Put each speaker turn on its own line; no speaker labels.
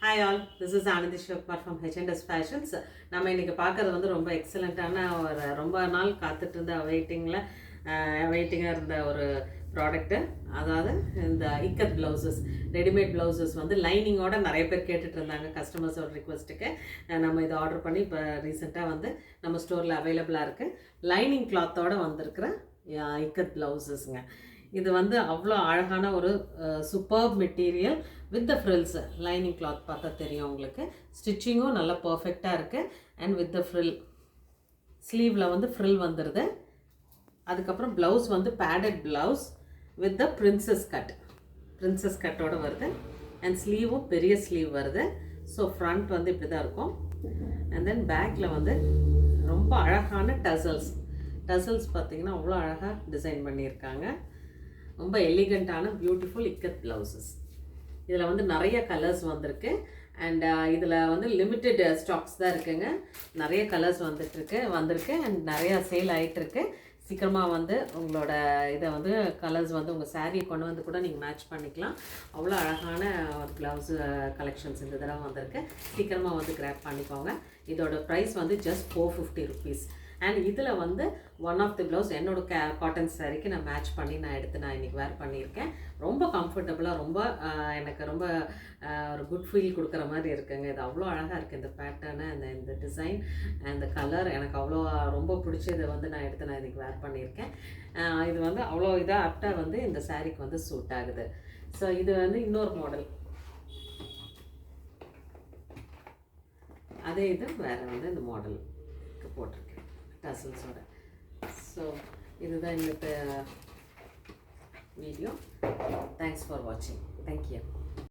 Hi all, this is Anandi Shivkumar from H&S Fashions. நம்ம இன்னைக்கு பார்க்கறது வந்து ரொம்ப எக்ஸலண்ட்டான ஒரு ரொம்ப நாள் காத்துட்டு இருந்த வெயிட்டிங்காக இருந்த ஒரு ப்ராடக்ட்டு. அதாவது இந்த இக்கத் ப்ளவுசஸ், ரெடிமேட் ப்ளவுசஸ் வந்து லைனிங்கோட நிறைய பேர் கேட்டுட்டு இருந்தாங்க கஸ்டமர்ஸோட ரிக்வெஸ்ட்டுக்கு. நம்ம இதை ஆர்டர் பண்ணி இப்போ ரீசெண்டாக வந்து நம்ம ஸ்டோரில் அவைலபிளாக இருக்குது. லைனிங் கிளாத்தோடு வந்திருக்கிற இக்கத் ப்ளவுசஸ்ங்க. இது வந்து அவ்வளோ அழகான ஒரு superb material with the frills. Lining cloth பார்த்தா தெரியும் உங்களுக்கு. ஸ்டிச்சிங்கும் நல்லா பர்ஃபெக்டாக இருக்குது. அண்ட் வித் த ஃப்ரில், ஸ்லீவில் வந்து ஃப்ரில் வந்துடுது. அதுக்கப்புறம் ப்ளவுஸ் வந்து padded blouse with the princess கட்டோடு வருது. அண்ட் ஸ்லீவும் பெரிய ஸ்லீவ் வருது. ஸோ ஃப்ரண்ட் வந்து இப்படி தான் இருக்கும். அண்ட் தென் பேக்கில் வந்து ரொம்ப அழகான டசல்ஸ் பார்த்திங்கன்னா அவ்வளோ அழகாக டிசைன் பண்ணியிருக்காங்க. ரொம்ப எலிகண்ட்டான பியூட்டிஃபுல் இக்கத் ப்ளவுசஸ். இதில் வந்து நிறைய கலர்ஸ் வந்திருக்கு. அண்ட் இதில் வந்து லிமிட்டெட் ஸ்டாக்ஸ் தான் இருக்குங்க. நிறைய கலர்ஸ் வந்திருக்கு அண்ட் நிறையா சேல் ஆகிட்டுருக்கு. சீக்கிரமாக வந்து உங்களோட இதை வந்து கலர்ஸ் வந்து உங்கள் சாரியை கொண்டு வந்து கூட நீங்கள் மேட்ச் பண்ணிக்கலாம். அவ்வளோ அழகான ஒரு ப்ளவுஸு கலெக்ஷன்ஸ் இந்த தடவை வந்திருக்கு. சீக்கிரமாக வந்து கிராப் பண்ணிக்கோங்க. இதோட ப்ரைஸ் வந்து ஜஸ்ட் 450 ருபீஸ். அண்ட் இதில் வந்து ஒன் ஆஃப் தி ப்ளவுஸ் என்னோடய காட்டன் சாரிக்கு நான் மேட்ச் பண்ணி நான் இன்றைக்கி வேர் பண்ணியிருக்கேன். ரொம்ப கம்ஃபர்டபுளாக, ரொம்ப எனக்கு ரொம்ப ஒரு குட் ஃபீல் கொடுக்குற மாதிரி இருக்குங்க. இது அவ்வளோ அழகாக இருக்குது. இந்த பேட்டர்னு, இந்த டிசைன், இந்த கலர் எனக்கு அவ்வளோ ரொம்ப பிடிச்சதை வந்து நான் இன்றைக்கி வேர் பண்ணியிருக்கேன். இது வந்து அவ்வளோ இதாக ஆப்டாக வந்து இந்த சாரிக்கு வந்து சூட் ஆகுது. ஸோ இது வந்து இன்னொரு மாடல். அதே இது வேறு வந்து இந்த மாடலுக்கு போட்டிருக்கேன் டசல்ஸோட. ஸோ இதுதான் இந்த வீடியோ. தேங்க்ஸ் ஃபார் வாட்சிங். தேங்க்யூ.